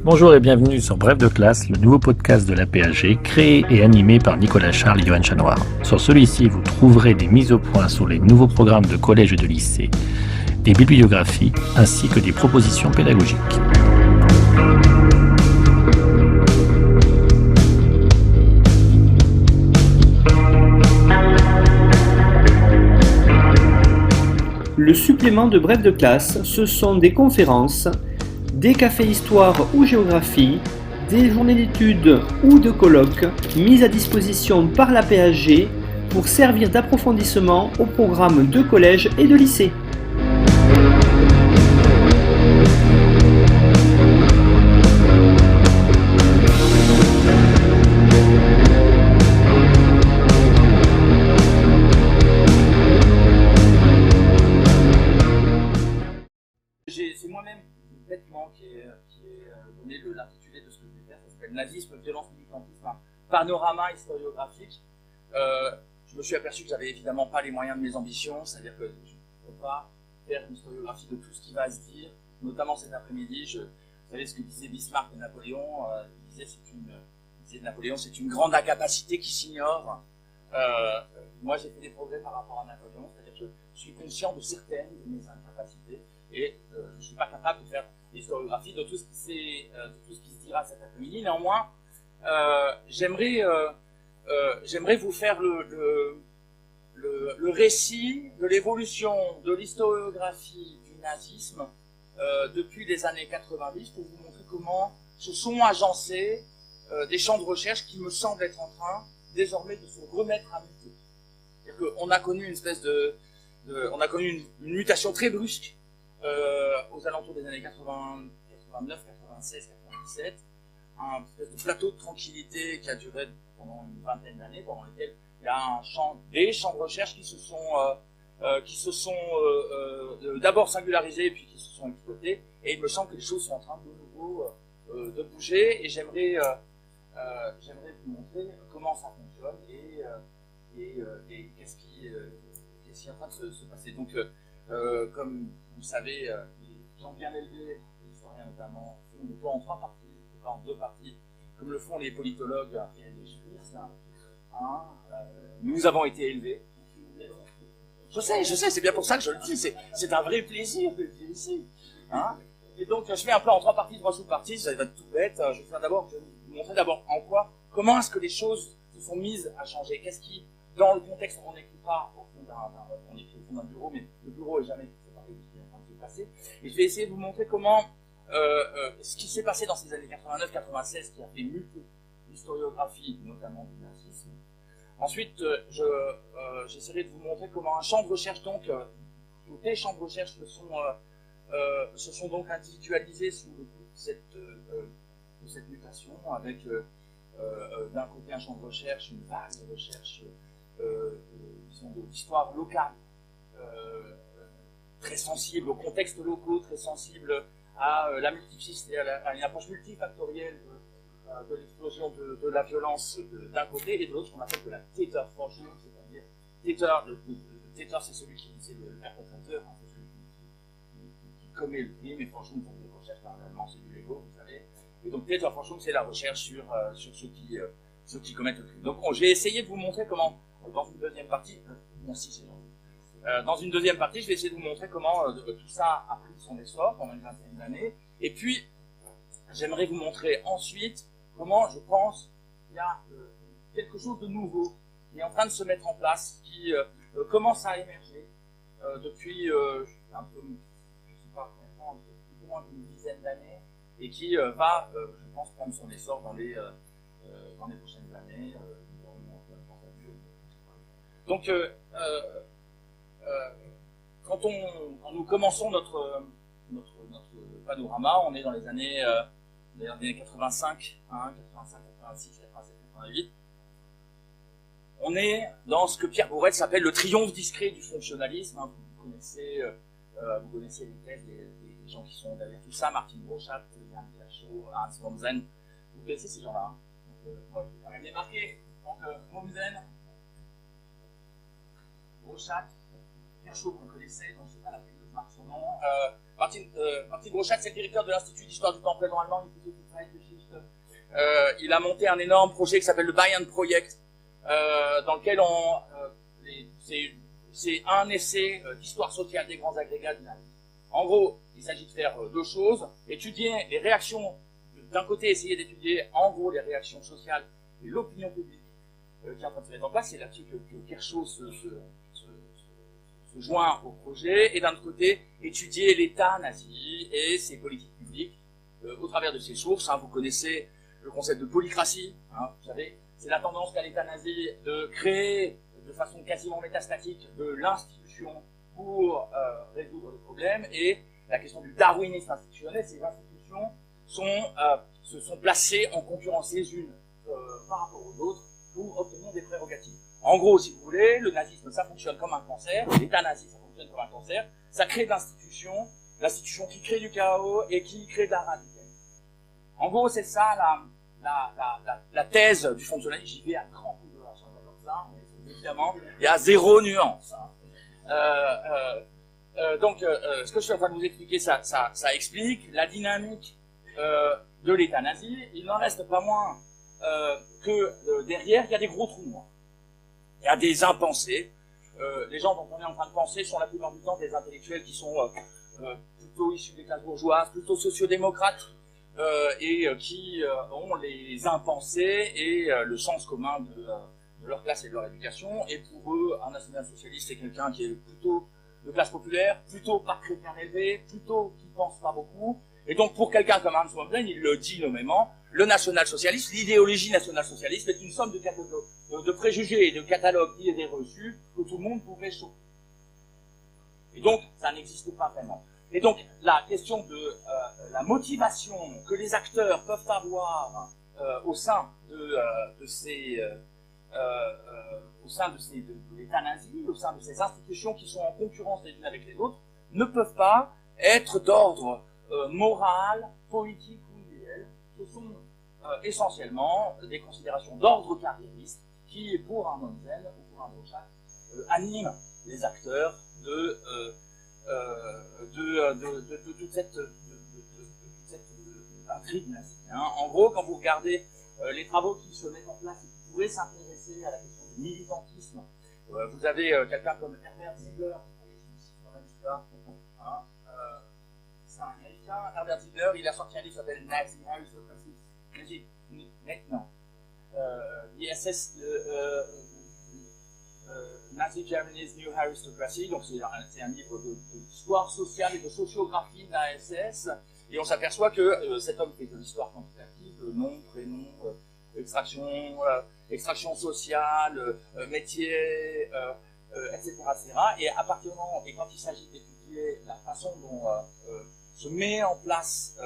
Bonjour et bienvenue sur Bref de classe, le nouveau podcast de l'APAG, créé et animé par Nicolas Charles et Johan Chanoir. Sur celui-ci, vous trouverez des mises au point sur les nouveaux programmes de collège et de lycée, des bibliographies, ainsi que des propositions pédagogiques. Le supplément de Bref de classe, ce sont des conférences, des cafés histoire ou géographie, des journées d'études ou de colloques mises à disposition par la PAG pour servir d'approfondissement au programme de collège et de lycée. C'est moi-même complètement qui ai donné l'intitulé de ce que je vais faire. Ça s'appelle Nazisme, violence, militantisme, un panorama historiographique. Je me suis aperçu que j'avais évidemment pas les moyens de mes ambitions, c'est-à-dire que je ne peux pas faire une historiographie de tout ce qui va se dire, notamment cet après-midi. Vous savez ce que disait Bismarck de Napoléon, il disait de Napoléon, c'est une grande incapacité qui s'ignore. Moi j'ai fait des progrès par rapport à Napoléon, c'est-à-dire que je suis conscient de certaines de mes incapacités et je ne suis pas capable de faire l'historiographie de tout ce qui se dira cet après-midi. Néanmoins, j'aimerais vous faire le récit de l'évolution de l'historiographie du nazisme depuis les années 90 pour vous montrer comment se sont agencés des champs de recherche qui me semblent être en train désormais de se remettre à muter. C'est-à-dire qu'on a connu une espèce on a connu une mutation très brusque aux alentours des années 89, 96, 97, un espèce de plateau de tranquillité qui a duré pendant une vingtaine d'années, pendant lesquelles il y a des champs de recherche qui se sont d'abord singularisés et puis qui se sont exploités, et il me semble que les choses sont en train de nouveau de bouger, et j'aimerais vous montrer comment ça fonctionne et qu'est-ce qui est en train de se passer. Donc, comme vous le savez, les gens bien élevés, les historiens notamment, font le plan en trois parties, pas en deux parties, comme le font les politologues et les juristes. Nous avons été élevés. Je sais, c'est bien pour ça que je le dis, c'est un vrai plaisir de le dire ici. Et donc, je fais un plan en trois parties, trois sous-parties, ça va être tout bête. Je vais vous montrer d'abord comment est-ce que les choses se sont mises à changer. Qu'est-ce qui, dans le contexte, on n'écrit pas au fond d'un bureau, mais le bureau est jamais séparé de ce qui est en train de se passer. Et je vais essayer de vous montrer comment ce qui s'est passé dans ces années 89-96 qui a fait muter l'historiographie, notamment du nazisme. Ensuite, j'essaierai de vous montrer comment un champ de recherche, tous les champs de recherche se sont donc individualisés sous le coup de cette mutation, avec d'un côté un champ de recherche, une vague de recherche disons de l'histoire locale, très sensible aux contextes locaux, très sensible à la multiplicité, à une approche multifactorielle de l'explosion de la violence d'un côté, et de l'autre, on appelle de la Täterforschung, c'est-à-dire Täter, c'est celui qui c'est le perpétrateur, c'est celui qui commet le crime, et Forschung, c'est des recherches, parallèlement, c'est du Lego, vous savez. Et donc Täterforschung, c'est la recherche sur ceux qui commettent le crime. Donc j'ai essayé de vous montrer comment, dans une deuxième partie, merci c'est gentil. Dans une deuxième partie, je vais essayer de vous montrer comment tout ça a pris son essor pendant une vingtaine d'années. Et puis, j'aimerais vous montrer ensuite comment, je pense, il y a quelque chose de nouveau qui est en train de se mettre en place, qui commence à émerger depuis un peu, je ne sais pas combien de temps, plus ou moins d'une dizaine d'années, et qui va, je pense, prendre son essor dans les prochaines années. Donc, quand nous commençons notre panorama, on est dans les années 85, 86, 87, 88. On est dans ce que Pierre Bourrette s'appelle le triomphe discret du fonctionnalisme. Vous connaissez les thèses des gens qui sont derrière tout ça, Martin Broszat, Jan Virchow, Hans Mommsen. Vous connaissez ces gens-là, moi, je vais quand même les marquer. Donc, Mommsen, Broszat, Kershot, que vous connaissez, donc c'est pas la peine de marquer son nom. Martin Groschat, c'est le directeur de l'Institut d'histoire du temps présent allemand, il a monté un énorme projet qui s'appelle le Bayern Project, dans lequel c'est un essai d'histoire sociale des grands agrégats du nazisme. En gros, il s'agit de faire deux choses, étudier les réactions, d'un côté essayer d'étudier en gros les réactions sociales et l'opinion publique qui est en train de se mettre en place, c'est là-dessus que Kershot se joint au projet, et d'un autre côté, étudier l'État nazi et ses politiques publiques au travers de ses sources. Vous connaissez le concept de polycratie, vous savez, c'est la tendance qu'a l'État nazi de créer de façon quasiment métastatique de l'institution pour résoudre les problèmes, et la question du darwinisme institutionnel, ces institutions se sont placées en concurrence les unes par rapport aux autres pour obtenir des prérogatives. En gros, si vous voulez, le nazisme, ça fonctionne comme un cancer, l'État nazi, ça fonctionne comme un cancer, ça crée de l'institution qui crée du chaos et qui crée de la radicalité. En gros, c'est ça la thèse du fonctionnalisme. J'y vais à grand coup de ça, mais évidemment, il y a zéro nuance. Donc, ce que je suis en train de vous expliquer, ça explique la dynamique de l'État nazi. Il n'en reste pas moins que derrière, il y a des gros trous noirs. Il y a des impensés. Les gens dont on est en train de penser sont la plupart du temps des intellectuels qui sont plutôt issus des classes bourgeoises, plutôt sociodémocrates, et qui ont les impensés et le sens commun de leur classe et de leur éducation. Et pour eux, un national-socialiste, c'est quelqu'un qui est plutôt de classe populaire, plutôt pas chrétien élevé, plutôt qui pense pas beaucoup. Et donc pour quelqu'un comme Hans Wurmbrand, il le dit nommément, le national-socialiste, l'idéologie national-socialiste est une somme de préjugés et de catalogues d'idées reçues que tout le monde pouvait choquer. Et donc, ça n'existe pas vraiment. Et donc, la question de la motivation que les acteurs peuvent avoir au sein de l'État nazi, au sein de ces institutions qui sont en concurrence les unes avec les autres, ne peuvent pas être d'ordre moral, politique ou idéal. Ce sont essentiellement des considérations d'ordre carriériste qui, pour un Mommsen ou pour un Groschat, animent les acteurs de toute cette intrigue nazie. En gros, quand vous regardez les travaux qui se mettent en place et qui pourraient s'intéresser à la question du militantisme, vous avez quelqu'un comme Herbert Ziegler, c'est un américain. Herbert Ziegler, il a sorti un livre qui s'appelle Nazi Aristocracy. Maintenant, Nazi Germany's New Aristocracy, donc c'est un livre d'histoire sociale et de sociographie de la SS, et on s'aperçoit que cet homme fait de l'histoire quantitative, nom, prénom, extraction sociale, métier, etc., etc. Et à partir du moment, et quand il s'agit d'étudier la façon dont se met en place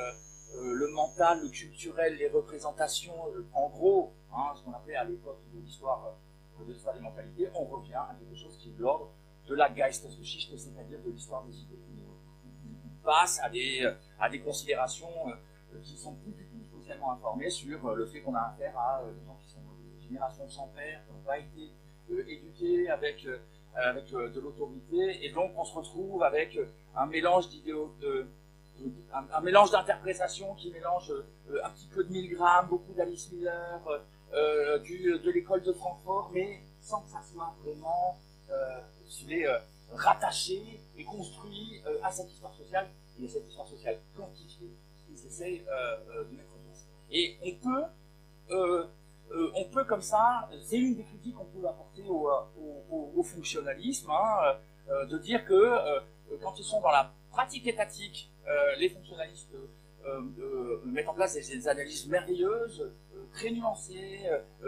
le mental, le culturel, les représentations, en gros, ce qu'on appelait à l'époque de l'histoire des mentalités, on revient à quelque chose qui est de l'ordre de la Geistesgeschichte, c'est-à-dire de l'histoire des idées. On passe à des considérations qui sont plus du tout socialement informées sur le fait qu'on a affaire à des gens qui sont de génération sans père, qui n'ont pas été éduqués avec de l'autorité, et donc on se retrouve avec un mélange un mélange d'interprétations qui mélange un petit peu de Milgram, beaucoup d'Alice Miller, de l'école de Francfort, mais sans que ça soit vraiment rattaché et construit à cette histoire sociale, et à cette histoire sociale quantifiée qu'ils essayent de mettre en place. Et on peut comme ça, c'est une des critiques qu'on peut apporter au fonctionnalisme, de dire que quand ils sont dans la pratique étatique, les fonctionnalistes mettent en place des analyses merveilleuses, très nuancées,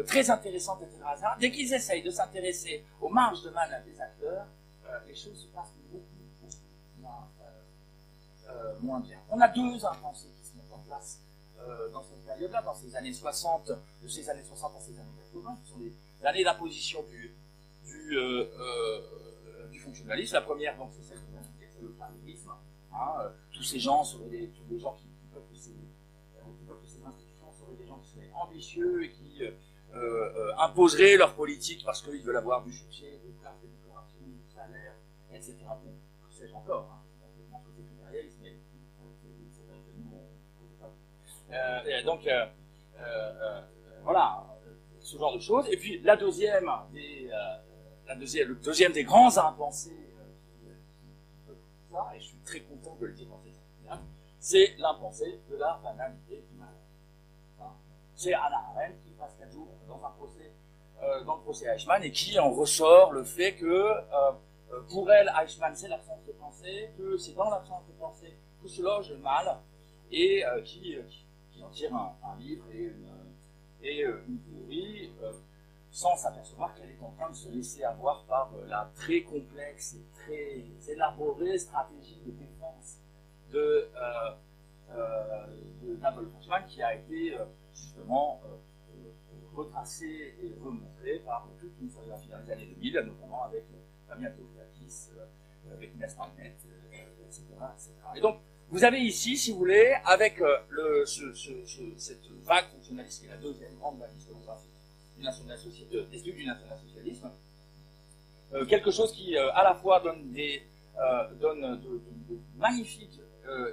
très intéressantes, etc. Dès qu'ils essayent de s'intéresser aux marges de manœuvre des acteurs, les choses se passent beaucoup moins bien. On a deux impensés qui se mettent en place dans cette période-là, dans ces années 60, de ces années 60 à ces années 80, qui sont les années d'imposition du fonctionnalisme. La première, donc, c'est celle c'est le familisme. Tous ces gens seraient tous les gens qui peuplent ces institutions seraient des gens qui seraient ambitieux et qui imposeraient leur politique parce qu'ils veulent avoir du succès, des places, des décorations, du salaire, etc. Bon, que sais-je encore, hein, c'est impérialisme, mais donc, voilà, ce genre de choses. Et puis, le deuxième des grands impensés, et je suis très content de le dire dans cette vidéo, c'est l'impensé de la banalité du mal. C'est Hannah Arendt qui passe 4 jours dans le procès Eichmann et qui en ressort le fait que pour elle, Eichmann c'est l'absence de pensée, que c'est dans l'absence de pensée que se loge le mal, et qui en tire un livre et une théorie sans s'apercevoir qu'elle est en train de se laisser avoir par la très complexe et très élaborée stratégie de défense de Napoléon Eichmann, qui a été justement retracée et remontrée par toute une historiographie dans les années 2000, notamment avec Damien Theophilakis, avec Inès Marnet, etc., etc. Et donc, vous avez ici, si vous voulez, avec cette vague fonctionnaliste, qui est la deuxième grande vague historiographique des études du national-socialisme, quelque chose qui, à la fois, donne de magnifiques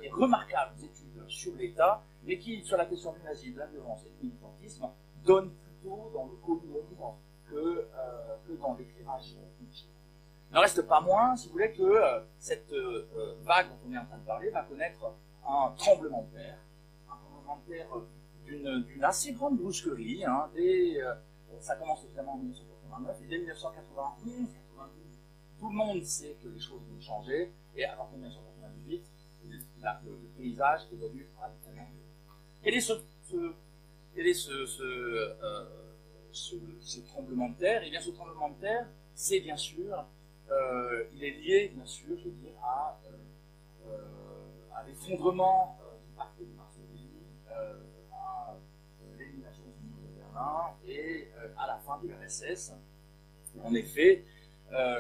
et remarquables études sur l'État, mais qui, sur la question du nazisme, de la violence et du militantisme, donne plutôt dans le commun que dans l'éclairage politique. Il n'en reste pas moins, si vous voulez, que cette vague dont on est en train de parler va connaître un tremblement de terre d'une assez grande brusquerie. Hein, ça commence évidemment en 1989, et dès 1991, 92, tout le monde sait que les choses vont changer, et à partir de 1998, le paysage évolue radicalement. Quel est ce tremblement de terre? Eh bien, ce tremblement de terre, c'est bien sûr, il est lié, bien sûr, je veux dire, à l'effondrement du pacte de Varsovie, à l'élimination du mur de Berlin et à la fin de l'URSS. En effet,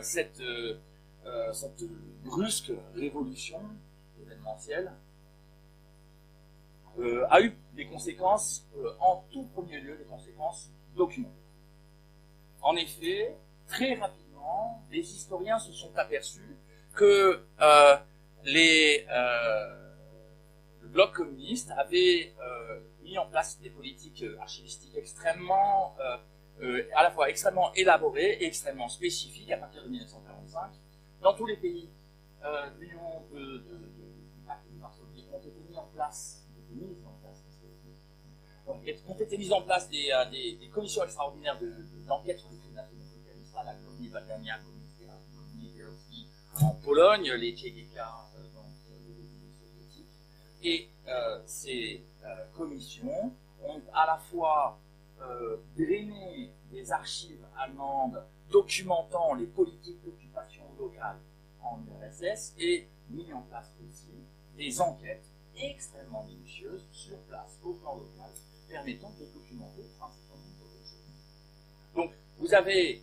cette brusque révolution événementielle a eu des conséquences, en tout premier lieu, des conséquences documentaires. En effet, très rapidement, les historiens se sont aperçus que le bloc communiste avait mis en place des politiques archivistiques extrêmement, à la fois extrêmement élaborées et extrêmement spécifiques à partir de 1945. Dans tous les pays de l'Union de Varsovie ont été mis en place des commissions extraordinaires d'enquête sur les crimes nationaux socialistes, la Comité Badania, Comité aussi en Pologne, les Tchégueka dans l'Union soviétique. Et ces commissions ont à la fois drainé des archives allemandes documentant les politiques d'occupation locale en URSS et mis en place aussi des enquêtes extrêmement minutieuses sur place, au plan local, permettant de documenter un certain nombre de choses. Donc, vous avez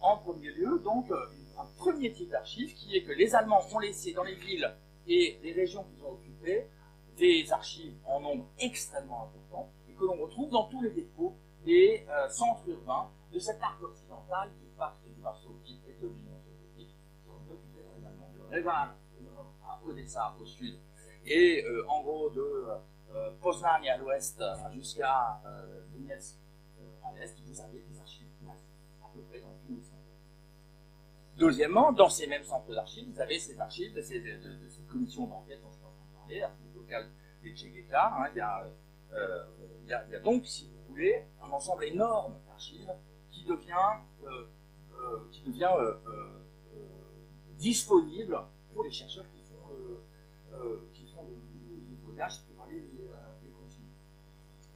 en premier lieu donc un premier type d'archives qui est que les Allemands ont laissé dans les villes et les régions qu'ils ont occupées des archives en nombre extrêmement important et que l'on retrouve dans tous les dépôts des centres urbains de cet arc occidental du pacte de Varsovie et de l'Union soviétique qui sont occupés par les Allemands de Reval à Odessa au sud et en gros de Poznań à l'ouest jusqu'à Donetsk à l'est. Vous avez des archives à peu près dans tous les centres. Deuxièmement, dans ces mêmes centres d'archives, vous avez ces archives de ces commissions d'enquête dont je suis en train de parler, l'archive locale des Tchégueka. Hein, il y a donc, si vous voulez, un ensemble énorme d'archives qui devient disponible pour les chercheurs qui font le codage pour aller les continuer.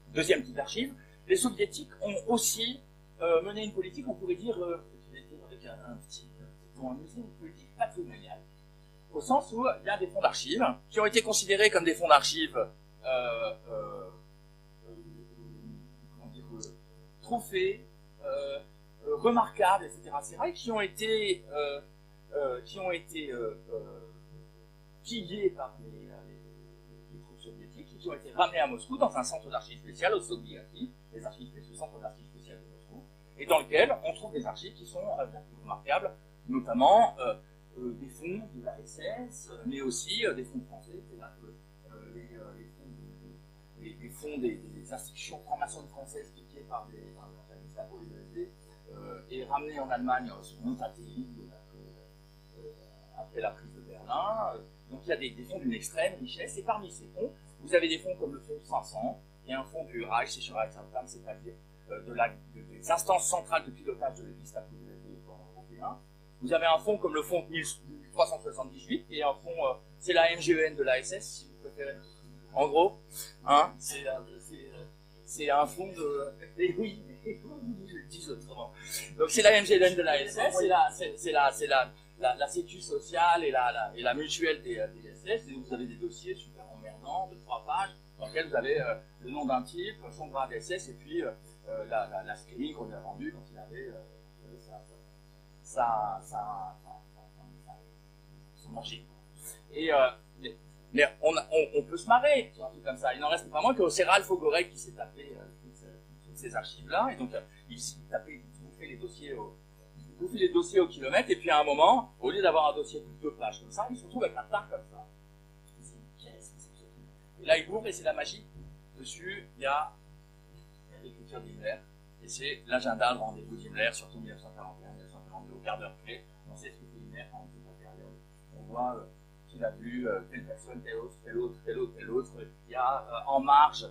Deuxième type d'archives, les soviétiques ont aussi mené une politique, on pourrait dire, je vais dire avec un petit ton amusé, une politique patrimoniale, au sens où il y a des fonds d'archives qui ont été considérés comme des fonds d'archives trophées, remarquables, etc., et qui ont été pillés par les troupes soviétiques, qui ont été ramenés à Moscou dans un centre d'archives spécial au Sobiaki, le centre d'archives spécial de Moscou, et dans lequel on trouve des archives qui sont remarquables, notamment des fonds de la SS, mais aussi des fonds français, c'est-à-dire que les fonds des institutions franc-maçonnes françaises piquées par la Gestapo et l'USD et ramenés en Allemagne sur Montatéi après la prise de Berlin. Donc il y a des fonds d'une extrême richesse, et parmi ces fonds, vous avez des fonds comme le fonds 500, et un fonds du Reich, c'est-à-dire des instances centrales de pilotage de la Gestapo et de l'USD européen. Vous avez un fonds comme le fonds 1378, et un fonds, c'est la MGEN de la SS, si vous préférez. En gros, hein, c'est un fonds de... Et oui, je le dis autrement. Donc c'est la MGEN de la SS, c'est la sécu sociale et la mutuelle des SS, et vous avez des dossiers super emmerdants de 3 pages, dans lesquels vous avez le nom d'un type, son grade SS, et puis la screening qu'on lui a vendue quand il avait son machine. Et mais on peut se marrer sur un truc comme ça. Il n'en reste pas moins que c'est Ralph Ogorek qui s'est tapé toutes ces archives-là, et donc il bouffait les dossiers au kilomètre, et puis à un moment, au lieu d'avoir un dossier de 2 pages comme ça, il se retrouve avec un tas comme ça. Et là, il ouvre, et c'est la magie. Dessus, il y a l'écriture d'Himmler, et c'est l'agenda de rendez-vous d'Himmler, surtout 1941-1942, au quart d'heure près. On sait ce que fait Himmler pendant toute la période. On voit qu'il a vu telle personne, telle autre. Il y a en marge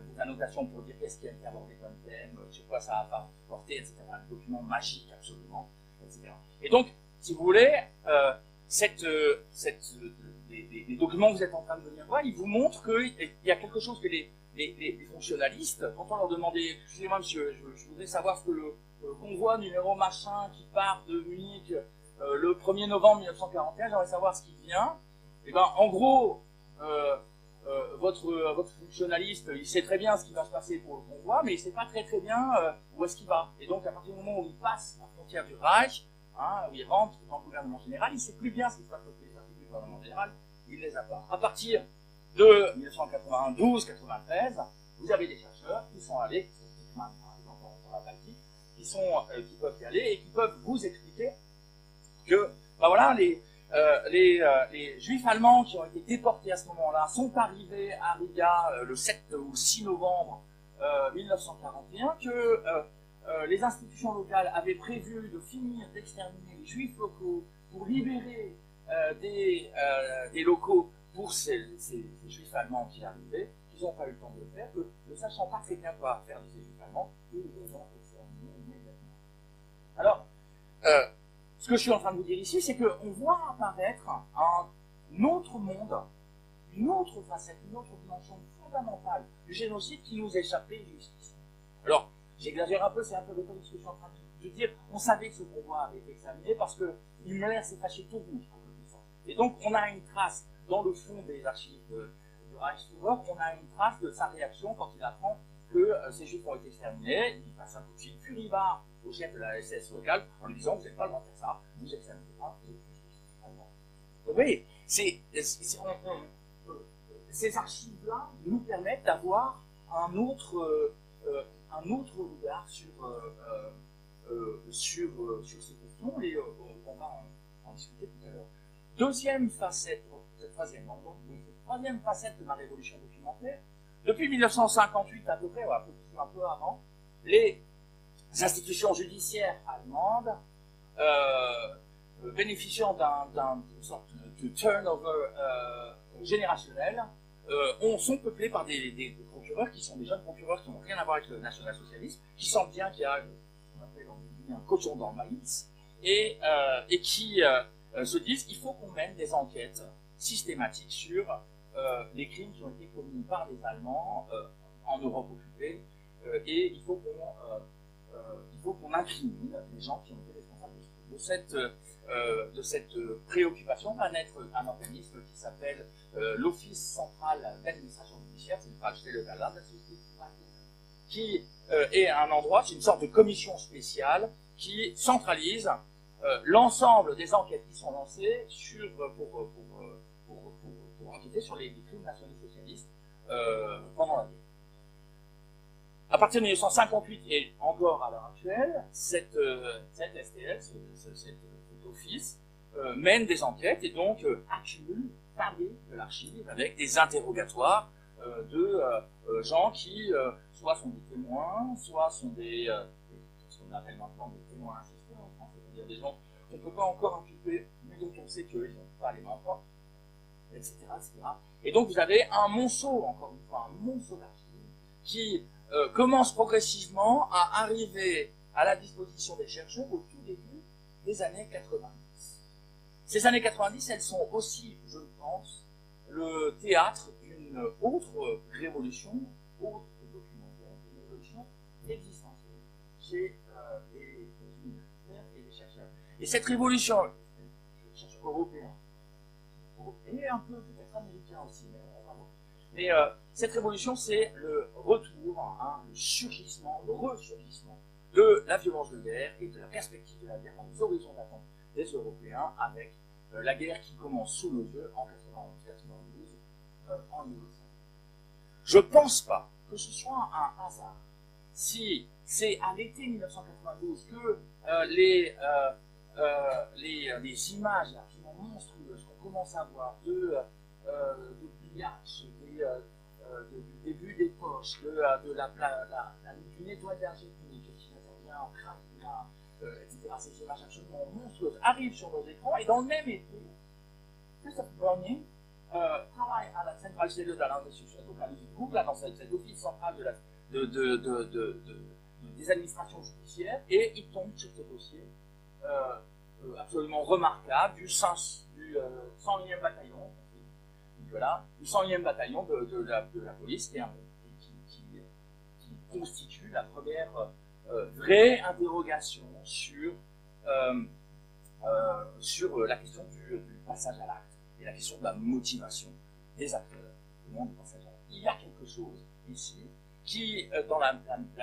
des annotations pour dire qu'est-ce qui a été abordé comme thème, sur quoi ça va porter, etc. Un document magique, absolument, etc. Et donc, si vous voulez, les documents que vous êtes en train de venir voir, ils vous montrent qu'il y a quelque chose que les fonctionnalistes, quand on leur demandait, excusez-moi monsieur, je voudrais savoir ce que le convoi numéro machin qui part de Munich le 1er novembre 1941, j'aimerais savoir ce qui vient. Et ben, en gros, votre fonctionnaliste, il sait très bien ce qui va se passer pour le convoi, mais il ne sait pas très bien où est-ce qu'il va. Et donc, à partir du moment où il passe la frontière du Reich, où il rentre dans le gouvernement général, il ne sait plus bien ce qui se passe avec les articles du gouvernement général, il les a pas. À partir de 1992-93, vous avez des chercheurs qui sont allés, par exemple dans la Baltique, qui peuvent y aller et qui peuvent vous expliquer que, ben voilà, les juifs allemands qui ont été déportés à ce moment-là sont arrivés à Riga le 7 ou 6 novembre 1941, que les institutions locales avaient prévu de finir d'exterminer les juifs locaux pour libérer des locaux pour ces juifs allemands qui arrivaient, qu'ils n'ont pas eu le temps de le faire, que ne sachant pas très bien quoi faire de ces juifs allemands, ils les ont exterminés immédiatement. Alors, ce que je suis en train de vous dire ici, c'est qu'on voit apparaître un autre monde, une autre facette, une autre dimension fondamentale du génocide qui nous échappait jusqu'ici. Alors, j'exagère un peu, c'est un peu rhétorique ce que je suis en train de dire. On savait que ce convoi avait été examiné parce que Himmler s'est fâché tout rouge pour le ça. Et donc, on a une trace dans le fond des archives du Reichsführer, on a une trace de sa réaction quand il apprend que ces juifs ont été exterminés. Il passe un coup de fil furibard au chef de la SS locale en lui disant: vous n'avez pas le droit de faire ça, vous examinez pas les juifs. Vous voyez, ces archives-là nous permettent d'avoir un autre regard sur ces questions, et on va en discuter tout à l'heure. Deuxième facette, troisième facette de ma révolution documentaire, depuis 1958 à peu près, ou un peu avant, les institutions judiciaires allemandes, bénéficiant d'une sorte de turnover générationnel, sont peuplées par des procureurs qui sont des jeunes procureurs qui n'ont rien à voir avec le national-socialisme, qui sentent bien qu'il y a un cochon dans le maïs, et qui se disent qu'il faut qu'on mène des enquêtes systématiques sur les crimes qui ont été commis par les Allemands en Europe occupée, et il faut qu'on incrimine les gens qui ont été responsables de cette préoccupation. Va naître un organisme qui s'appelle l'Office central d'administration judiciaire, c'est le qui est un endroit, c'est une sorte de commission spéciale qui centralise l'ensemble des enquêtes qui sont lancées pour enquêter sur les crimes nationaux-socialistes pendant la guerre. À partir de 1958 et encore à l'heure actuelle, cet STL, cet office, mène des enquêtes et donc accumule, fabrique de l'archive avec des interrogatoires de gens qui soit sont des témoins, soit sont ce qu'on appelle maintenant des témoins assistés en France, c'est-à-dire des gens qu'on ne peut pas encore inculper, mais dont on sait qu'ils n'ont pas les mains propres, etc., etc. Et donc vous avez un monceau, encore une fois, un monceau d'archives qui commence progressivement à arriver à la disposition des chercheurs au tout début des années 90. Ces années 90, elles sont aussi, je pense, le théâtre d'une autre révolution, autre documentaire, une révolution existentielle chez les universitaires et les chercheurs. Et cette révolution, les chercheurs européens, et un peu peut-être américains aussi, mais cette révolution, c'est le retour, le surgissement, le ressurgissement de la violence de guerre et de la perspective de la guerre dans les horizons d'attente des Européens avec la guerre qui commence sous nos yeux en 91-92 en Yougoslavie. Je ne pense pas que ce soit un hasard si c'est à l'été 1992 que les images absolument monstrueuses qu'on commence à voir de pillages, du début des poches, du nettoyage ethnique qui intervient en Crimea, etc. Ces images absolument monstrueuses arrivent sur nos écrans et dans le même été, Christophe Browning travaille à la centrale cellule de l'institution localisée là dans cet office central des administrations judiciaires et il tombe sur ce dossier absolument remarquable du 101e bataillon, voilà, du 101e bataillon de la police qui constitue la première vraie interrogation sur la question du passage à l'acte et la question de la motivation des acteurs du monde du passage à l'acte. Il y a quelque chose ici qui, dans la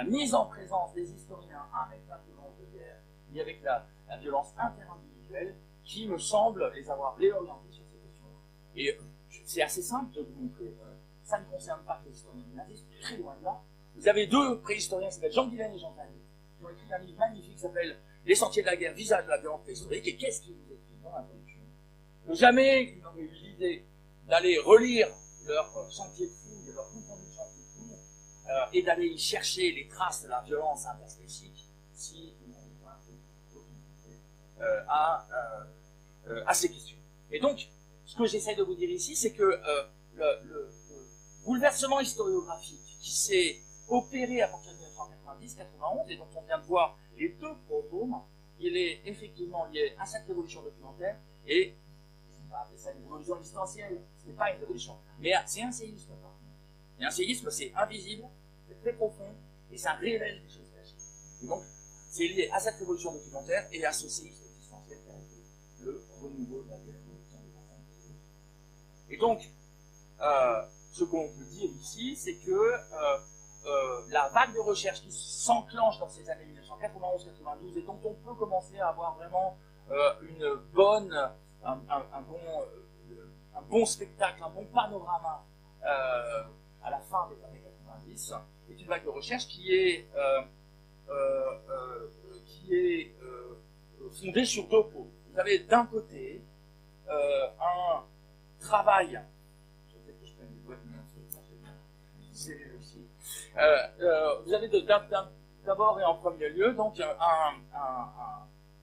mise en présence des historiens avec la violence de guerre et avec la violence interindividuelle, qui me semble les avoir réorientés sur ces questions. Et c'est assez simple de vous montrer. Ça ne concerne pas que les historiens du nazisme, très loin de là. Vous avez deux préhistoriens qui s'appellent Jean Guilaine et Jean Vanier, qui ont écrit un livre magnifique qui s'appelle Les sentiers de la guerre, visage de la violence préhistorique. Et qu'est-ce qu'ils vous écrivent dans l'introduction? Que jamais ils n'auraient eu l'idée d'aller relire leur sentier de fouille, leur compte rendu de sentier de fouille, et d'aller y chercher les traces de la violence interspécifique si à ces questions. Et donc, ce que j'essaie de vous dire ici, c'est que le bouleversement historiographique qui s'est opéré à partir de 1990-91 et dont on vient de voir les deux protomes, il est effectivement lié à cette révolution documentaire et on va appeler ça une révolution existentielle, ce n'est pas une révolution, mais c'est un séisme. Et un séisme, c'est invisible, c'est très profond et ça révèle des choses cachées. Et donc, c'est lié à cette révolution documentaire et à ce séisme existentiel qui a été le renouveau de la guerre. Et donc, ce qu'on peut dire ici, c'est que la vague de recherche qui s'enclenche dans ces années 1991-92 et dont on peut commencer à avoir vraiment un bon spectacle, un bon panorama à la fin des années 90, est une vague de recherche qui est fondée sur deux pôles. Vous avez d'un côté un travail, vous avez d'abord et en premier lieu donc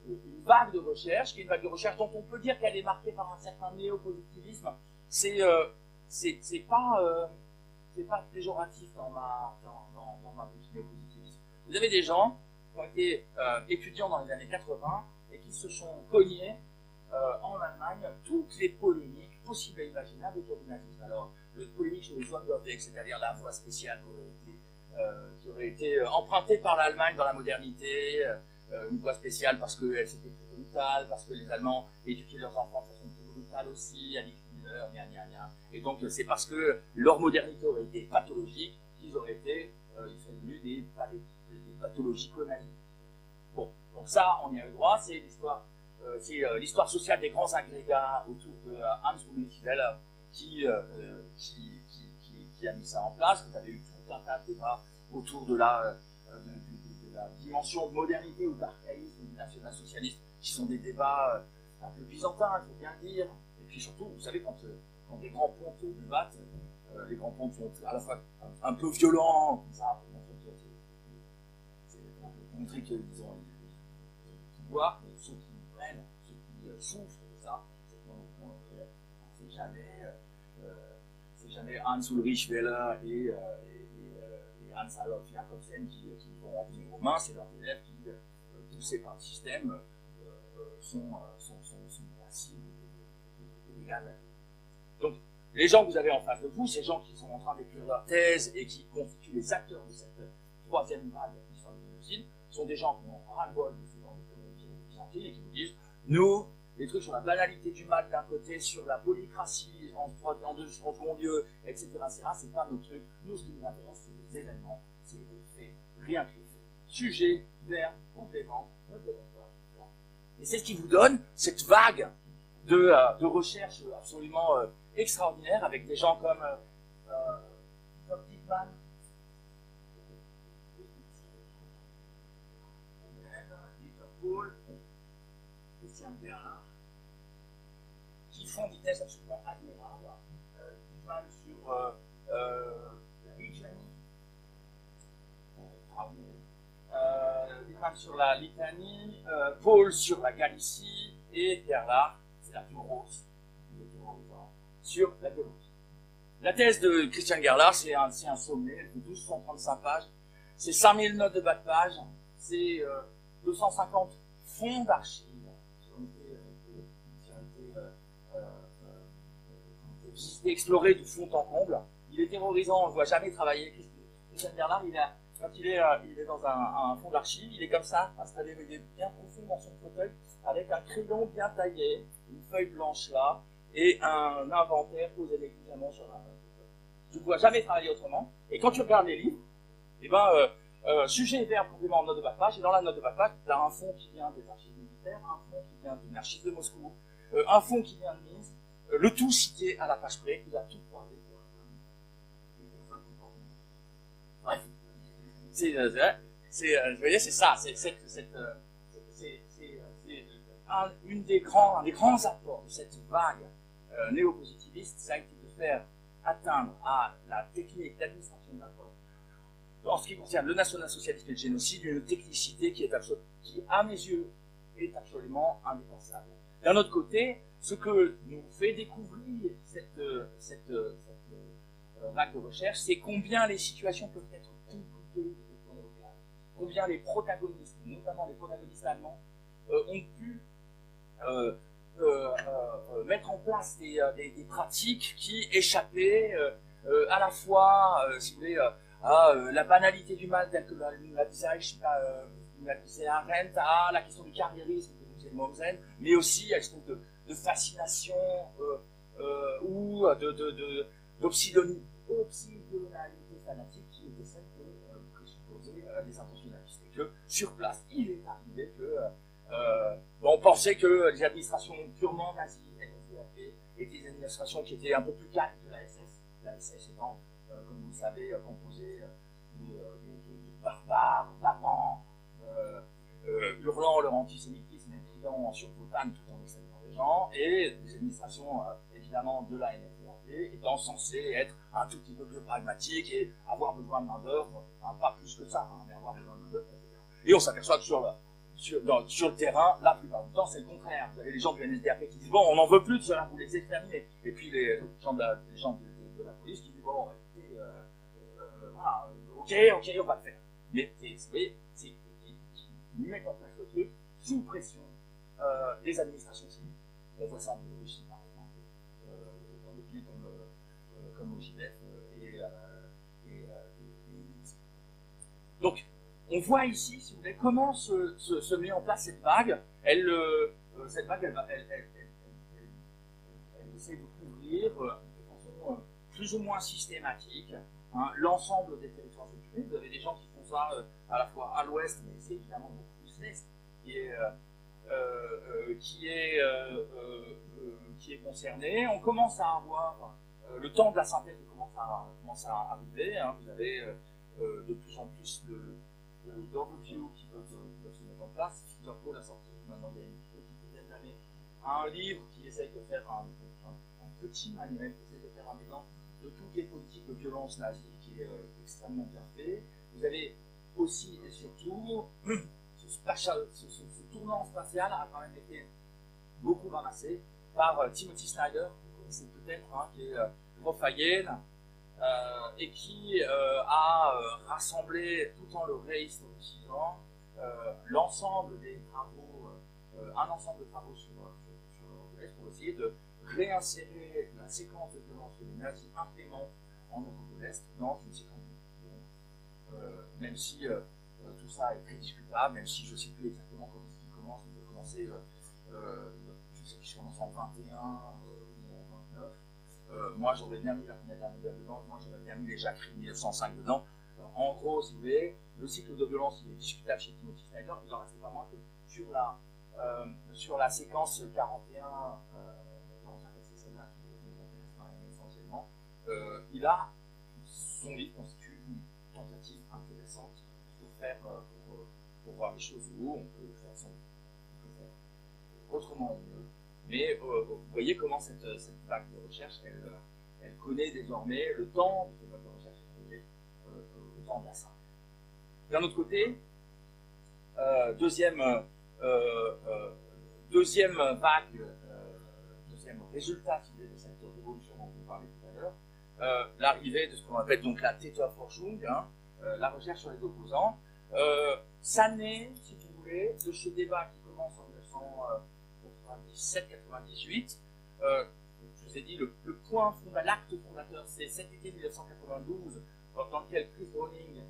une vague de recherche, qui est une vague de recherche dont on peut dire qu'elle est marquée par un certain néopositivisme. C'est pas péjoratif dans ma bouche, néopositivisme. Vous avez des gens qui ont été étudiants dans les années 80 et qui se sont cognés en Allemagne toutes les polémiques possibles et imaginables autour du nazisme. Alors, le polémique sur les Sonderweg, c'est-à-dire la voie spéciale qui aurait été empruntée par l'Allemagne dans la modernité, une voie spéciale parce qu'elle c'était très brutale, parce que les Allemands éduquaient leurs enfants de façon très brutale aussi, à Hitler, et donc c'est parce que leur modernité aurait été pathologique qu'ils auraient été, ils seraient devenus des pathologies coloniales. Bon, donc ça, on y a eu droit, c'est l'histoire sociale des grands agrégats autour de Hans Blumenfeld qui a mis ça en place. Vous avez eu tout un tas de débats autour de la dimension de modernité ou d'archaïsme du national-socialisme, qui sont des débats un peu byzantin, il faut bien le dire. Et puis surtout, vous savez, quand des grands pontes nous battent, les grands pontes sont à la fois un peu violents, comme ça, pour montrer qu'ils ont le pouvoir, mais ceux qui prennent, ceux qui souffrent de ça, c'est jamais Hans Ulrich Weller et Hans Adolf Jakobsen qui vont en venir aux mains, c'est leurs élèves qui, poussés par le système, sont passibles de l'égal. Donc, les gens que vous avez en face de vous, ces gens qui sont en train d'écrire leur thèse et qui constituent les acteurs de cette troisième vague de l'histoire du génocide, sont des gens qui ont ras-le-bol de ce genre de communauté byzantine et qui vous disent, nous, les trucs sur la banalité du mal d'un côté, sur la polycratie en second lieu, etc., c'est pas notre truc. Nous, ce qui nous intéresse, c'est les événements, c'est les faits, rien que les faits. Sujet, verbe, complément, et c'est ce qui vous donne cette vague de recherche absolument extraordinaire avec des gens comme Dickman, Paul, Christian Bernard, qui font des thèses absolument admirables. Dickman sur la Lituanie, Dickman sur la Lituanie, Paul sur la Galicie et Bernard, c'est la plus grosse, sur la Biélorussie. La thèse de Christian Gerlach, c'est un sommet, elle fait 1235 pages, c'est 5000 notes de bas de page, c'est 250 fonds d'archives qui ont été explorés du fond en comble. Il est terrorisant, on ne le voit jamais travailler. Christian Gerlach, quand il est dans un fond d'archives, il est comme ça, installé bien profond dans son fauteuil, avec un crayon bien taillé, une feuille blanche là, et un inventaire posé négligemment sur la. Tu ne vois jamais travailler autrement. Et quand tu regardes les livres, eh ben, sujet et verbe, complément, note de bas de page, et dans la note de bas de page, tu as un fond qui vient des archives militaires, un fond qui vient d'une archive de Moscou, un fond qui vient de Minsk, le tout cité à la page près, il a tout croisé. Bref. Vous voyez, c'est ça, c'est un des grands apports de cette vague néopositiviste, ça a été de faire atteindre à la technique d'administration de la preuve, en ce qui concerne le national-socialisme et le génocide, une technicité qui, à mes yeux, est absolument indépassable. D'un autre côté, ce que nous fait découvrir cette vague de recherche, c'est combien les situations peuvent être compliquées, combien les protagonistes, notamment les protagonistes allemands, ont pu mettre en place des pratiques qui échappaient à la fois, si vous voulez, à la banalité du mal telle que la disait Arendt, à la question du carriérisme que disait Mommsen, mais aussi à une espèce de fascination ou d'obsidionalité fanatique qui était celle que présupposaient les intentionnalistes. Et que sur place, il est arrivé que on pensait que les administrations purement nazies, NSDAP, étaient des administrations qui étaient un peu plus calmes que la SS. La SS étant, comme vous le savez, composée de barbares, d'amants, hurlant leur antisémitisme et criant en surpotane tout en exterminant les gens, et des administrations évidemment de la NSDAP étant censées être un tout petit peu plus pragmatiques et avoir besoin de main-d'œuvre, pas plus que ça, mais avoir besoin de main-d'œuvre. Et on s'aperçoit que sur le terrain, la plupart du temps, c'est le contraire. Vous avez les gens du NSDAP qui disent bon, on n'en veut plus de cela, vous les exterminez. Et puis les gens de la police qui disent bon, écoutez, voilà, ok, on va le faire. Mais vous voyez, c'est qui mettent en place le truc sous pression des administrations civiles. On voit ça en Biélorussie, par exemple, dans des pays comme le GIDEF Donc, on voit ici, si vous voulez, comment se met en place cette vague. Cette vague, elle essaie de couvrir de façon plus ou moins systématique l'ensemble des territoires occupés. Vous avez des gens qui font ça à la fois à l'ouest, mais c'est évidemment beaucoup plus l'est qui est concerné. On commence à avoir le temps de la synthèse commence à arriver. Vous avez de plus en plus d'overviews qui peuvent se mettre en place. Peter Paul a sorti maintenant il y a une petite dizaine d'années un livre qui essaye de faire un petit manuel, qui essaye de faire un bilan de toutes les politiques de violence nazie, qui est extrêmement bien fait. Vous avez aussi et surtout ce tournant spatial a quand même été beaucoup ramassé par Timothy Snyder, vous connaissez peut-être, hein, qui est prof à Yale, et qui a rassemblé, tout en le réhistoricisant, l'ensemble des travaux, un ensemble de travaux sur l'Est pour essayer de réinsérer la séquence de violence que les nazis implémentent en Europe de l'Est dans une séquence de violence. Même si tout ça est très discutable, même si je ne sais plus exactement comment il commence, il peut commencer, je sais qu'il commence en 21 ou en 29. Moi j'aurais bien mis la fenêtre à Nobel dedans, moi j'aurais bien mis les Jacqueries 1905 dedans. En gros, si vous voulez, le cycle de violence il est discutable chez Timothy Snyder, il en reste pas moins que sur la séquence 41, c'est celle-là qui m'intéresse essentiellement, il a, son livre constitue une tentative intéressante pour voir les choses où on peut faire autrement mieux. Mais vous voyez comment cette vague de recherche, elle connaît désormais le temps de cette vague de recherche, le temps de la synthèse. D'un autre côté, deuxième vague, deuxième résultat de cette révolution dont vous parlez tout à l'heure, l'arrivée de ce qu'on appelle donc la Täterforschung, hein, la recherche sur les opposants. Ça naît, si vous voulez, de ce débat qui commence en 1997-98. Je vous ai dit, le point fondateur, l'acte fondateur, c'est cet été 1992, dans lequel Chris Browning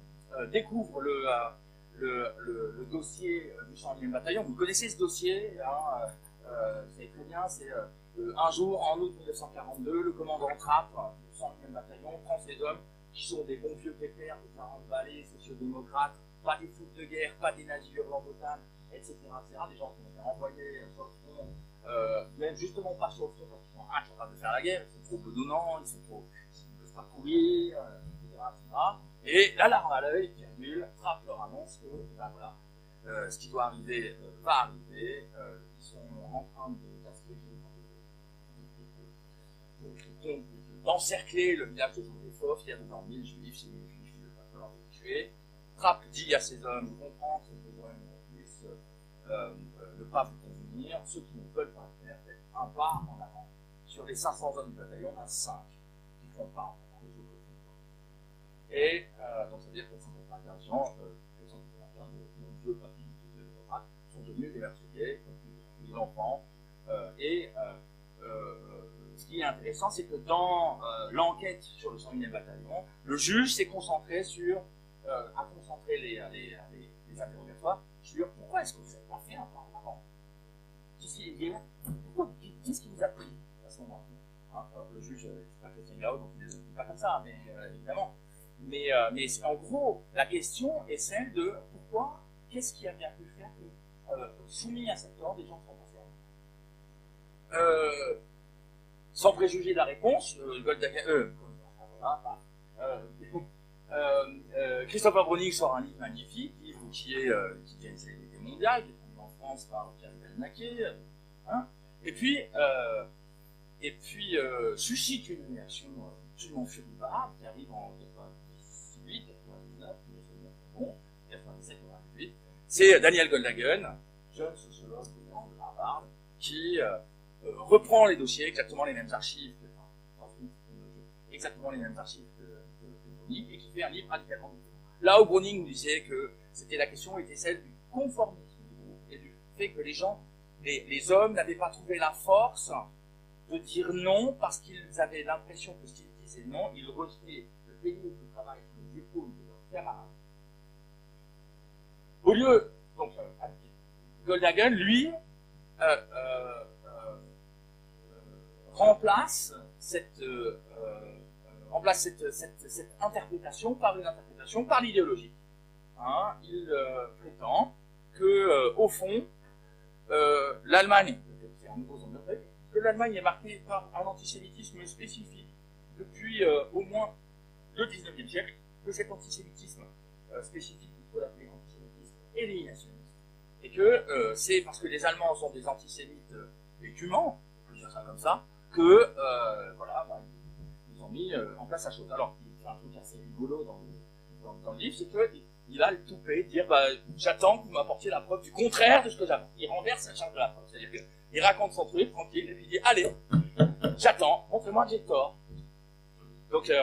découvre le dossier du 101e bataillon. Vous connaissez ce dossier, hein, c'est très bien, c'est un jour, en août 1942, le commandant Trapp du 101e bataillon prend ses hommes qui sont des bons vieux pépères de 40 balais, sociodémocrates, pas des fous de guerre, pas des nazis hurlants d'OTAN, etc., des gens qui ont été envoyés sur le front, même justement pas sur le front parce qu'ils sont incapables de faire la guerre, ils sont trop bedonnants, ils ne peuvent pas courir, etc., etc. Et l'alarme à l'œil, virgule, Trapp leur annonce que, ben voilà, ce qui doit arriver va arriver, ils sont en train d'encercler le village de Joseph, il y a dedans 1000 juifs, il ne va pas falloir les tuer. Trapp dit à ses hommes, vous comprendre, ce besoin puisse ne pas vous convenir, ceux qui ne veulent pas le faire, faites un pas en avant. Sur les 500 hommes du bataillon, il y en a 5 qui ne font pas en avant, les autres font. Et donc ça veut dire que 181 gens, les 181 de deux parties de Trapp sont devenus des meurtriers, des enfants, ce qui est intéressant, c'est que dans l'enquête sur le 101e bataillon, le juge s'est concentré sur à concentrer les interrogatoires sur pourquoi est-ce que vous n'avez pas fait un pas en avant. Qu'est-ce qui vous a pris à ce moment-là, hein, le juge, c'est pas Christian Gao, donc il ne dit pas comme ça, mais évidemment. Mais en gros, la question est celle de pourquoi, qu'est-ce qui a bien pu faire que, soumis à cet ordre, des gens sont passés. Sans préjuger de la réponse, Christopher Browning sort un livre magnifique, qui vient une célébrité mondiale, qui est traduit en France par Pierre Belnaquet, hein, et puis suscite une réaction absolument furibard qui arrive en 98, 99, 97, 98. C'est Daniel Goldhagen, jeune sociologue de Harvard, qui reprend les dossiers, exactement les mêmes archives, de Browning, et qui fait un livre radicalement différent. Là où Browning nous disait que la question était celle du conformisme et du fait que les hommes n'avaient pas trouvé la force de dire non parce qu'ils avaient l'impression que s'ils disaient non, ils rejetaient le pénible de travail sur les épaules de leurs camarades. Au lieu, donc, Goldhagen, lui, remplace cette interprétation par une interprétation par l'idéologie. Hein, il prétend que, au fond, l'Allemagne, c'est un nouveau zombie, que l'Allemagne est marquée par un antisémitisme spécifique depuis au moins le XIXe siècle, que cet antisémitisme spécifique, il faut l'appeler antisémitisme éliminationniste, et que c'est parce que les Allemands sont des antisémites écumant, on peut dire ça comme ça, que voilà, bah, ils ont mis en place la chose. Alors, il fait un truc assez rigolo dans le livre, c'est qu'il a le toupet de dire bah, j'attends que vous m'apportiez la preuve du contraire de ce que j'avais. Il renverse la charge de la preuve, c'est-à-dire qu'il raconte son truc tranquille et puis il dit allez, j'attends, montrez-moi que j'ai tort. Donc, c'est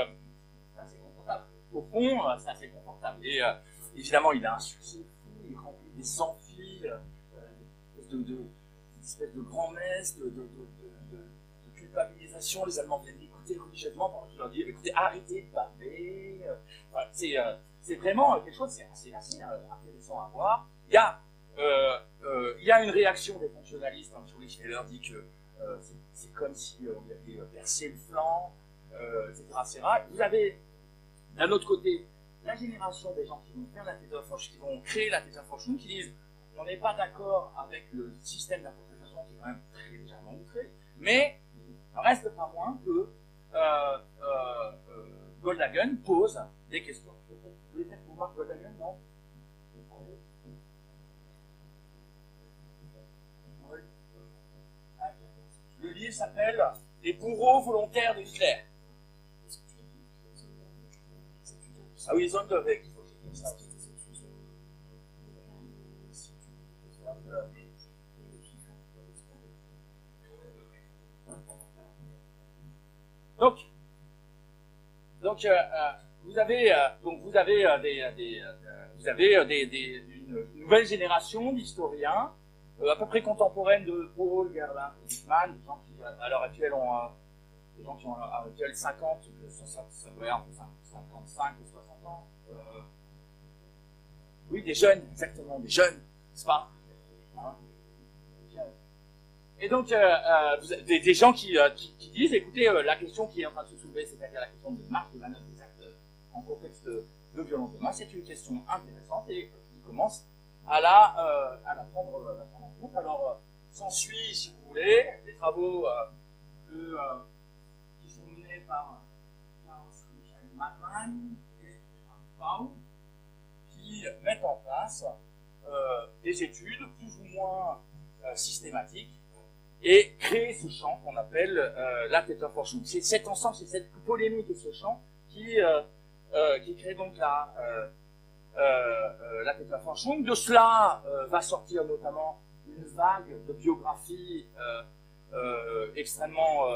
assez confortable. Au fond, c'est assez confortable. Et évidemment, il a un succès fou, il remplit des amphis, des espèces de grand-messes, de culpabilisation. Les Allemands viennent l'écouter religieusement pendant qu'il leur dit écoutez, arrêtez de baver. Enfin, c'est vraiment quelque chose, c'est assez intéressant à voir. Il y a une réaction des fonctionnalistes. Ulrich Scheller dit que c'est comme si on lui avait percé le flanc, etc. Vous avez d'un autre côté la génération des gens qui vont faire la Täterforschung, qui vont créer la Täterforschung, qui disent on n'est pas d'accord avec le système d'interprétation qui est quand même très légèrement outré, mais il reste pas moins que Goldhagen pose des questions. Vous voulez faire pour Marc Goldhagen, non? Le livre s'appelle Les bourreaux volontaires de Hitler. Ah oui, Zonderweg. Donc vous avez une nouvelle génération d'historiens à peu près contemporaines de Paul, Gerlach, Lippmann, des gens qui à l'heure actuelle ont des gens qui ont à l'heure actuelle 50, 55 ou 60 ans. Oui, des jeunes, exactement, des jeunes, n'est-ce pas? Hein? Et donc, des gens qui disent, écoutez, la question qui est en train de se soulever, c'est-à-dire la question de marque de manœuvre des actes en contexte de violence de masse, c'est une question intéressante et ils commencent à la prendre en compte. Alors, s'ensuit, si vous voulez, des travaux qui sont menés par Michael Mattmann et Paul, qui mettent en place des études plus ou moins systématiques et créer ce champ qu'on appelle la Täterforschung. C'est cet ensemble, c'est cette polémique et ce champ qui crée donc la Täterforschung. De cela va sortir notamment une vague de biographies extrêmement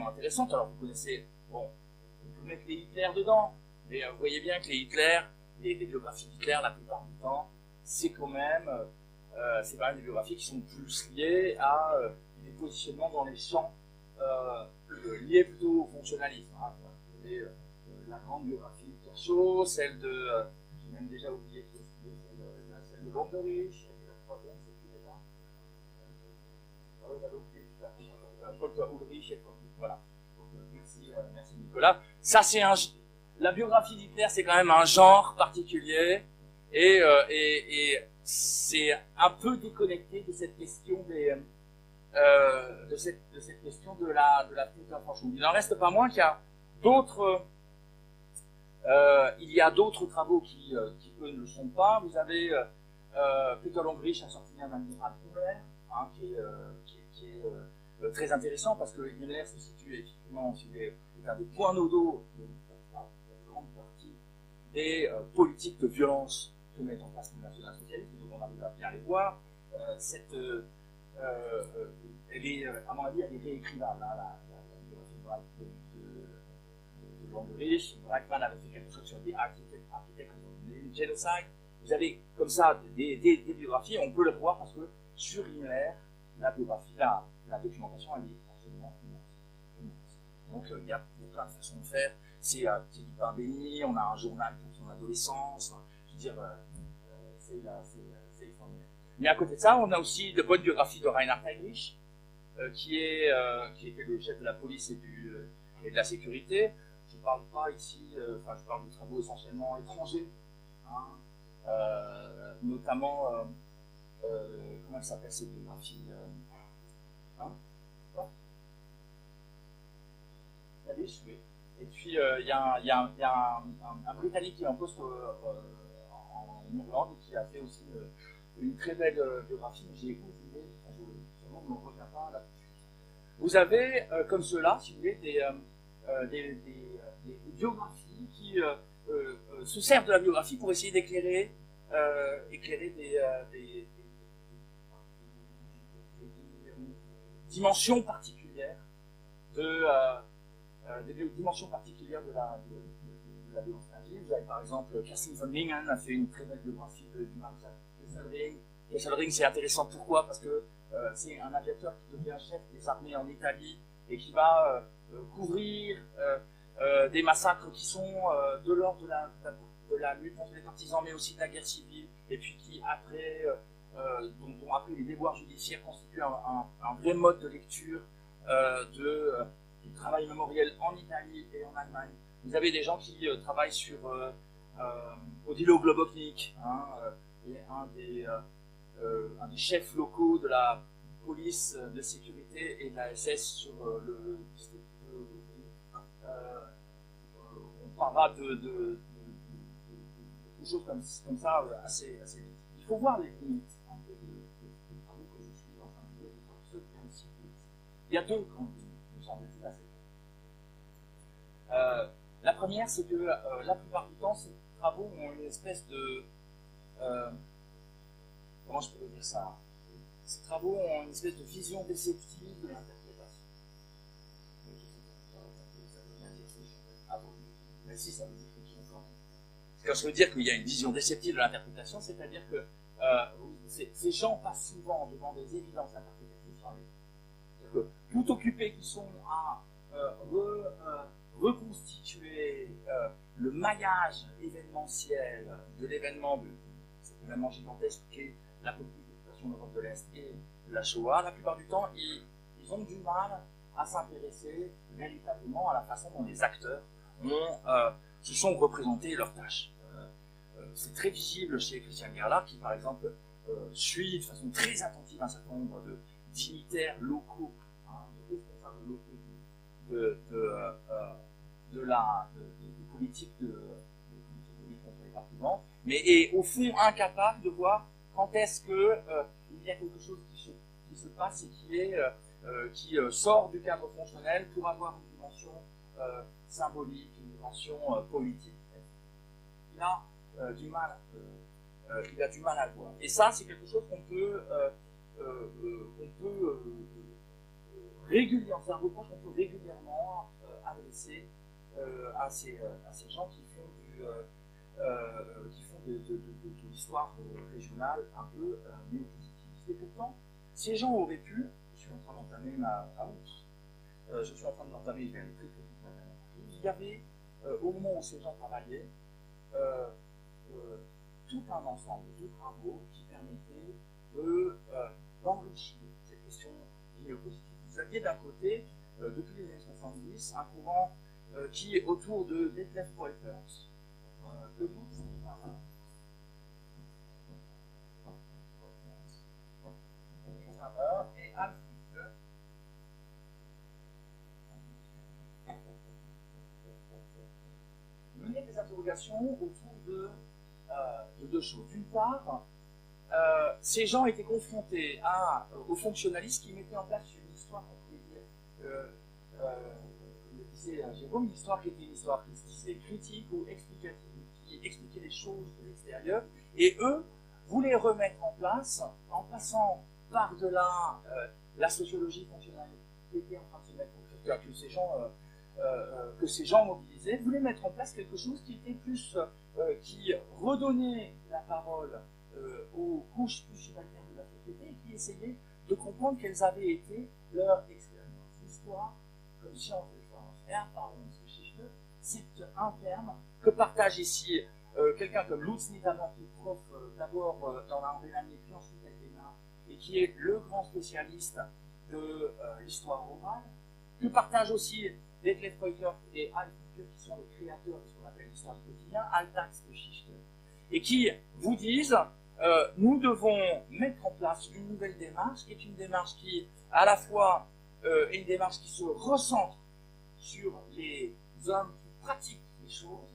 intéressante. Alors vous connaissez, bon, vous mettez les Hitler dedans, mais vous voyez bien que les Hitler, les biographies d'Hitler la plupart du temps, c'est quand même des biographies qui sont plus liées à des positionnements dans les champs liés plutôt au fonctionnalisme. Hein. Et, la grande biographie de Kirchhoff, celle de, j'ai même déjà oublié celle de Wanderich, et la troisième, c'est qui déjà? J'avais oublié, Ulrich, et voilà. Merci Nicolas. Ça, c'est la biographie d'Hitler, c'est quand même un genre particulier, et c'est un peu déconnecté de cette question de cette question de la Täterforschung. Il n'en reste pas moins qu'il y a d'autres travaux qui eux ne le sont pas. Vous avez Peter Longrich a sorti un admiral Himmler, hein, qui est très intéressant parce que Himmler se situe effectivement est un des points nodaux de grande partie des politiques de violence que met en place le national-socialisme. Donc on arrive à bien les voir. Elle est, à mon avis, elle est réécrivable. Hein, la biographie de Longrich. Brackmann avait fait quelque chose sur des architectes du génocide. Vous avez comme ça des biographies, on peut le voir parce que sur Himmler, la biographie, la documentation, elle est absolument immense. Donc il y a plein de façons de faire. C'est du pain béni, on a un journal pour son adolescence. Je veux dire, c'est extraordinaire. Mais à côté de ça, on a aussi de bonnes biographies de Reinhard Heydrich, qui était le chef de la police et de la sécurité. Je ne parle pas ici, je parle de travaux essentiellement étrangers, hein, notamment, comment elle s'appelle cette biographie hein, oui. Et puis il y a un Britannique qui est en poste en Irlande et qui a fait aussi une très belle biographie, mais j'ai oublié, je ne me reviens pas là-dessus. vous avez, comme cela, si vous voulez, des biographies qui se servent de la biographie pour essayer d'éclairer des dimensions particulières des dimensions particulières de la violence nazie. Vous avez par exemple Kerstin von Lingen a fait une très belle biographie du maréchal Kesselring. Kesselring, c'est intéressant pourquoi? Parce que c'est un aviateur qui devient chef des armées en Italie et qui va couvrir des massacres qui sont de l'ordre de la lutte contre les partisans, mais aussi de la guerre civile, et puis qui après, dont après les déboires judiciaires constituent un vrai mode de lecture du travail mémoriel en Italie et en Allemagne. Vous avez des gens qui travaillent sur Odilo Globoknik, un des chefs locaux de la police de sécurité et de la SS sur le district de on parlera de choses comme ça assez vite. Il faut voir les limites des travaux que je suis en train de faire. Il y a deux grandes limites, me semble-t-il, assez claires. La première, c'est que la plupart du temps, ces travaux ont une espèce de... comment je peux dire ça? Ces travaux ont une espèce de vision déceptive de l'interprétation. Mais si, ça veut dire quelque chose quand même. Quand je veux dire qu'il y a une vision déceptive de l'interprétation, c'est-à-dire que ces gens passent souvent devant des évidences interprétatives sur les... C'est-à-dire que tout occupés qui sont à reconstituer le maillage événementiel de l'événement, cet événement gigantesque qu'est la politique d'occupation de l'Europe de l'Est et la Shoah, la plupart du temps, ils ont du mal à s'intéresser véritablement à la façon dont les acteurs se sont représentés leurs tâches. C'est très visible chez Christian Gerlach, qui par exemple suit de façon très attentive un certain nombre de dignitaires locaux, de responsables locaux de politique contre les partisans, mais est au fond incapable de voir quand est-ce que il y a quelque chose qui se passe et qui sort du cadre fonctionnel pour avoir une dimension symbolique, une dimension politique. Il a du mal à le voir. Et ça, c'est quelque chose qu'on peut régulièrement, c'est un reproche qu'on peut régulièrement adresser à ces gens qui font de l'histoire régionale un peu néo-positiviste. Et pourtant, ces gens auraient pu, je suis en train d'entamer il y avait, au moment où ces gens travaillaient, tout un ensemble de travaux qui permettaient d'enrichir cette question du néo-positif. Vous aviez d'un côté, depuis les années 70, un courant qui est autour de Detlef Poelpers, de Lutz et Alf Hitler, menait des interrogations autour de deux choses. D'une part, ces gens étaient confrontés aux fonctionnalistes qui mettaient en place une histoire, on pouvait dire, le disait Jérôme, une histoire qui était une histoire qui se disait critique ou explicative, qui expliquait les choses de l'extérieur, et eux voulaient remettre en place, en passant par-delà la sociologie fonctionnelle qui était en train de se mettre en place, que ces gens mobilisés voulaient mettre en place quelque chose qui était plus, qui redonnait la parole aux couches plus subalternes de la société et qui essayait de comprendre quelles avaient été leurs expériences. L'histoire, comme science de Geschichte, c'est un terme que partage ici quelqu'un comme Lutz Niedermann, qui est prof d'abord dans la Rhénanie puis ensuite à Jena, et qui est le grand spécialiste de l'histoire orale, que partage aussi Detlef Poelpers et Alf Hitler, qui sont les créateurs de ce qu'on appelle l'histoire du quotidien, Alltagsgeschichte, et qui vous disent nous devons mettre en place une nouvelle démarche, qui est une démarche qui, à la fois, est une démarche qui se recentre sur les hommes qui pratiquent les choses,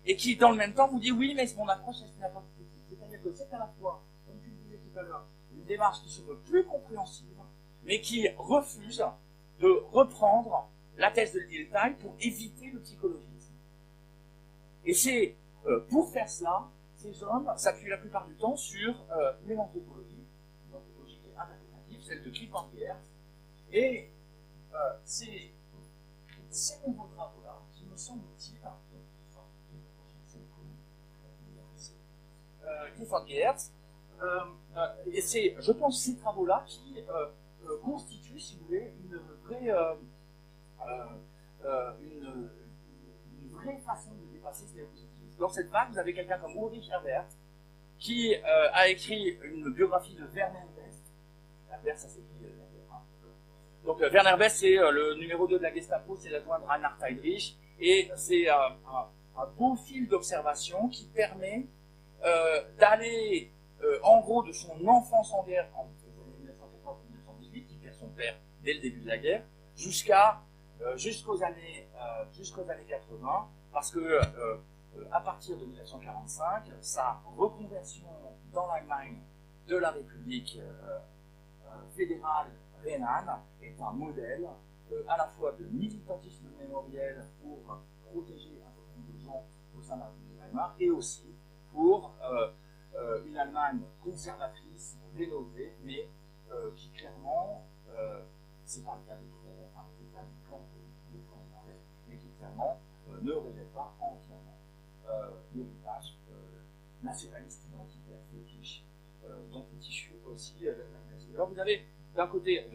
et qui, dans le même temps, vous dit oui, mais mon approche, c'est une approche critique. C'est-à-dire que c'est à la fois, comme tu le disais tout à l'heure, une démarche qui se veut plus compréhensive, mais qui refuse de reprendre la thèse de Dilthey pour éviter le psychologisme. Et c'est pour faire cela, ces hommes s'appuient la plupart du temps sur une anthropologie qui est interprétative, celle de Kierkegaard, et ces nouveaux travaux-là, qui me semble-t-il, Kierkegaard, et c'est, je pense, ces travaux-là qui constituent, si vous voulez, une vraie façon de dépasser ce néopositivisme. Dans cette vague, vous avez quelqu'un comme Ulrich Herbert, qui a écrit une biographie de Werner Best. Herbert, ça s'écrit donc Werner Best, c'est le numéro 2 de la Gestapo, c'est l'adjoint de Reinhard Heydrich, et c'est un beau fil d'observation qui permet d'aller, en gros, de son enfance en guerre, en 1914-1918, qui perd son père dès le début de la guerre, jusqu'aux années 80, parce que à partir de 1945, sa reconversion dans l'Allemagne de la République fédérale rhénane est un modèle à la fois de militantisme mémoriel pour protéger un certain nombre de gens au sein de la République de Weimar, et aussi pour une Allemagne conservatrice, rénovée, mais qui clairement, c'est pas le cas de mais qui clairement ne rejette pas entièrement l'héritage nationaliste identitaire fétiche dont est issu aussi l'Allemagne nazie. Alors vous avez d'un côté,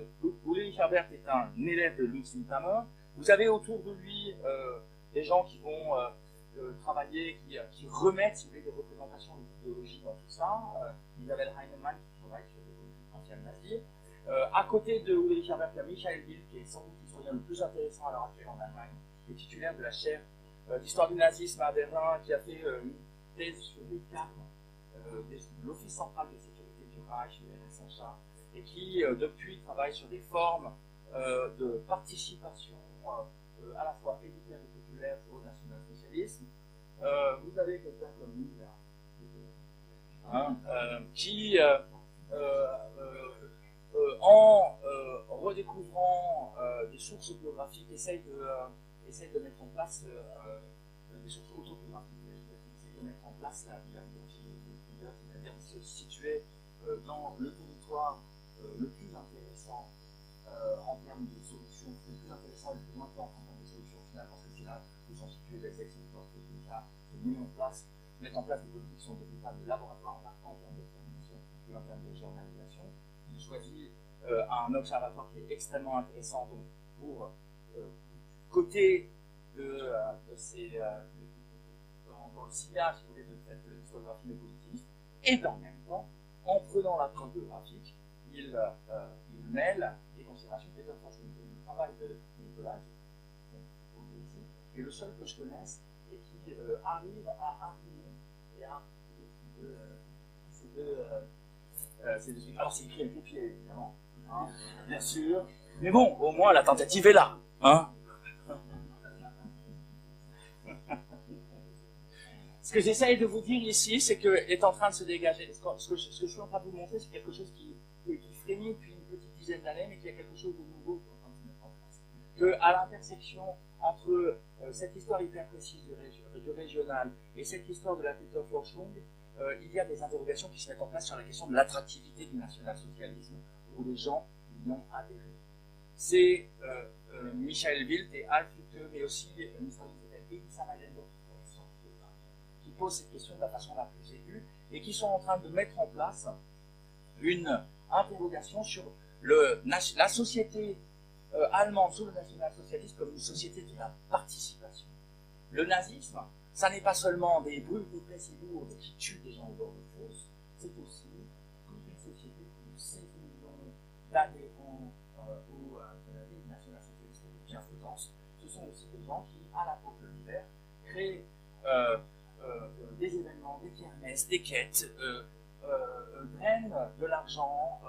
Ulrich Herbert est un élève de Lutz Niethammer. Vous avez autour de lui des gens qui vont travailler, qui remettent, si vous voulez, des représentations d'idéologie dans tout ça. Isabelle Heinemann qui travaille sur les principes nazis. À côté de Ulrich Herbert, il y a Michael Wild, qui est sans doute l'historien le plus intéressant à l'heure actuelle en Allemagne, qui est titulaire de la chaire d'histoire du nazisme à Berlin, qui a fait une thèse sur les cartes de l'Office central de sécurité du Reich, le RSHA, et qui, depuis, travaille sur des formes de participation à la fois élitaire et populaire au national-socialisme. Vous avez quelqu'un comme Miller, qui, en redécouvrant des sources biographiques, essaye de mettre en place des sources autobiographiques, essaye de mettre en place la biographie de Miller, c'est-à-dire de se situer dans le territoire le plus intéressant en termes de solutions, le plus intéressant et le plus important en termes de solutions finales, parce que c'est là où sont situés les ex-éditeurs de l'État, mettre en place des politiques qui sont des véritables laboratoires marquants en termes d'extermination et en termes de généralisation. Il choisit un observatoire qui est extrêmement intéressant donc, pour côté dans le sillage, si vous voulez, de cette historiographie néopositiviste, et dans le même temps, en prenant l'approche biographique, il mêle les considérations de Peter Forschung. Le travail de Nicolas est le seul que je connaisse et qui arrive à arriver et à ces deux alors c'est écrit avec les pieds évidemment, hein, bien sûr, mais bon, au moins la tentative est là, hein. Ce que j'essaye de vous dire ici, c'est qu'il est en train de se dégager. Ce que je suis en train de vous montrer, c'est quelque chose qui frémit depuis une petite dizaine d'années, mais qui a quelque chose de nouveau qui est en train de se mettre en place. Qu'à l'intersection entre cette histoire hyper précise du régional et cette histoire de la Peter Forschung, il y a des interrogations qui se mettent en place sur la question de l'attractivité du national-socialisme pour les gens qui y ont adhéré. C'est Michael Wild et Alf Lütke, mais aussi une historienne qui s'appelle Elisa Mailendorf, qui posent cette question de la façon la plus aiguë et qui sont en train de mettre en place une interrogation sur la société allemande sous le national-socialisme comme une société de la participation. Le nazisme, ça n'est pas seulement des brûles de presse et lourdes qui tuent des gens au bord de fosse, c'est aussi toute une société de 16 millions d'adhérents au national-socialiste de bienfaisance. Ce sont aussi des gens qui, à la porte de l'hiver, créent des événements, des kermesses, des quêtes, drainent de l'argent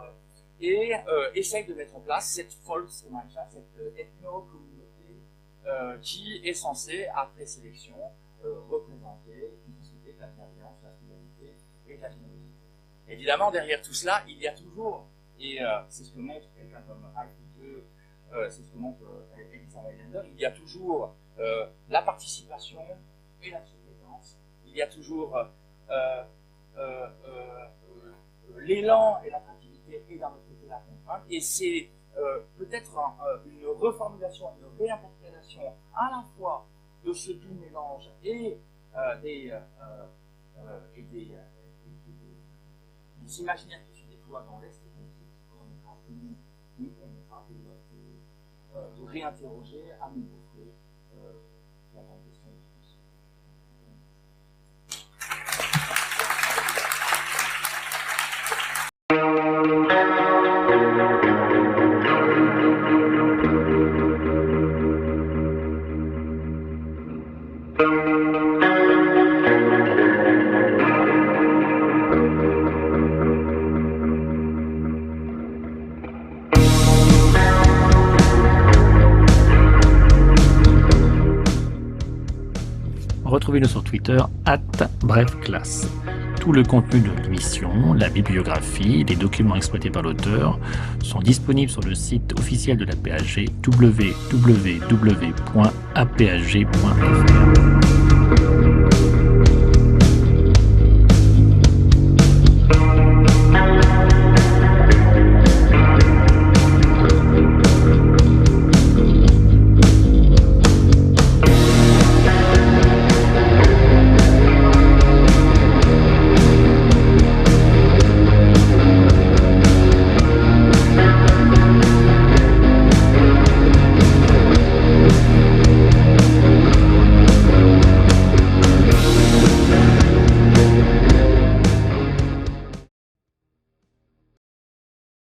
et essayent de mettre en place cette Volksgemeinschaft, cette ethno-communauté qui est censée, après sélection, représenter une société de la bienveillance, de la fidélité et de la générosité. Évidemment, derrière tout cela, il y a toujours, et c'est ce que montre quelqu'un comme Alf Lütke, c'est ce que montre Elisa Highlander, il y a toujours la participation et la surveillance, il y a toujours l'élan et l'attractivité et d'un autre côté la contrainte, et c'est peut-être une reformulation, une réinterprétation à la fois de ce doux mélange et des imaginaires qui se déploient dans l'Est qui nous permettra de réinterroger à nouveau la grande question de tous. Retrouvez-nous sur Twitter @brefclasse. Tout le contenu de l'émission, la bibliographie, les documents exploités par l'auteur sont disponibles sur le site officiel de la PAG www.apag.fr.